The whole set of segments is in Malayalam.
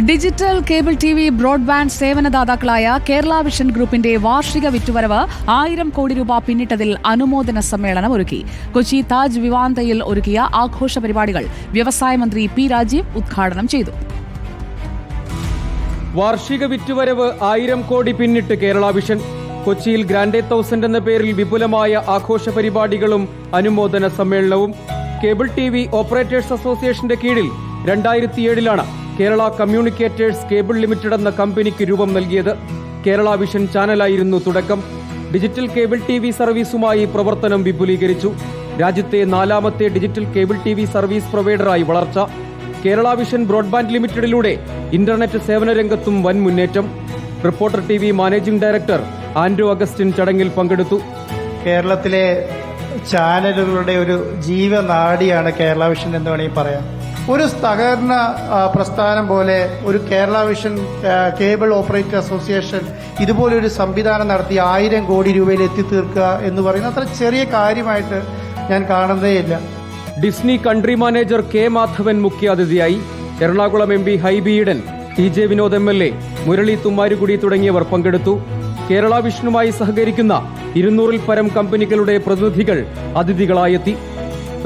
ഡിജിറ്റൽ കേബിൾ TV ബ്രോഡ്ബാൻഡ് സേവനദാതാക്കളായ കേരള വിഷൻ ഗ്രൂപ്പിന്റെ വാർഷിക വിറ്റുവരവ് 1000 കോടി രൂപ പിന്നിട്ടതിൽ അനുമോദന സമ്മേളനം ഒരുക്കി. കൊച്ചി താജ് വിവാന്തയിൽ ഒരുക്കിയ ആഘോഷ പരിപാടികൾ വ്യവസായ മന്ത്രി പി രാജീവ് ഉദ്ഘാടനം ചെയ്തു. വാർഷിക വിറ്റുവരവ് 1000 കോടി പിന്നിട്ട് കേരള വിഷൻ. കൊച്ചിയിൽ ഗ്രാൻഡ് 1000 എന്ന പേരിൽ വിപുലമായ ആഘോഷ പരിപാടികളും അനുമോദന സമ്മേളനവും. കേബിൾ TV ഓപ്പറേറ്റേഴ്സ് അസോസിയേഷന്റെ കീഴിൽ 2007 കേരള കമ്മ്യൂണിക്കേറ്റേഴ്സ് കേബിൾ ലിമിറ്റഡ് എന്ന കമ്പനിക്ക് രൂപം നൽകിയത്. കേരള വിഷൻ ചാനലായിരുന്നു തുടക്കം. ഡിജിറ്റൽ കേബിൾ TV സർവീസുമായി പ്രവർത്തനം വിപുലീകരിച്ചു. രാജ്യത്തെ 4ാമത്തെ ഡിജിറ്റൽ കേബിൾ TV സർവീസ് പ്രൊവൈഡറായി വളർച്ച. കേരള വിഷൻ ബ്രോഡ്ബാൻഡ് ലിമിറ്റഡിലൂടെ ഇന്റർനെറ്റ് സേവന രംഗത്തും വൻ മുന്നേറ്റം. Reporter TV managing director Andrew Augustine ചടങ്ങിൽ പങ്കെടുത്തു. കേരളത്തിലെ ചാനലുകളുടെ ഒരു ജീവനാഡിയാണ് കേരള വിഷൻ എന്ന് വേണമെങ്കിൽ പറയാം. ഒരു സഹകരണ പ്രസ്ഥാനം പോലെ ഒരു Kerala vision cable operator association ഇതുപോലൊരു സംവിധാനം നടത്തി 1000 കോടി രൂപയിൽ എത്തിത്തീർക്കുക എന്ന് പറയുന്നത് അത്ര ചെറിയ കാര്യമായിട്ട് ഞാൻ കാണുന്നേയില്ല. Disney country manager K Madhavan മുഖ്യാതിഥിയായി. Ernakulam MP Hibi Eden, TJ Vinod MLA, Murali Thummarukudy തുടങ്ങിയവർ പങ്കെടുത്തു. കേരള വിഷനുമായി സഹകരിക്കുന്ന 200-ൽ പരം കമ്പനികളുടെ പ്രതിനിധികൾ അതിഥികളായെത്തി.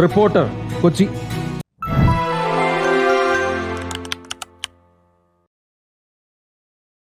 റിപ്പോർട്ടർ, കൊച്ചി.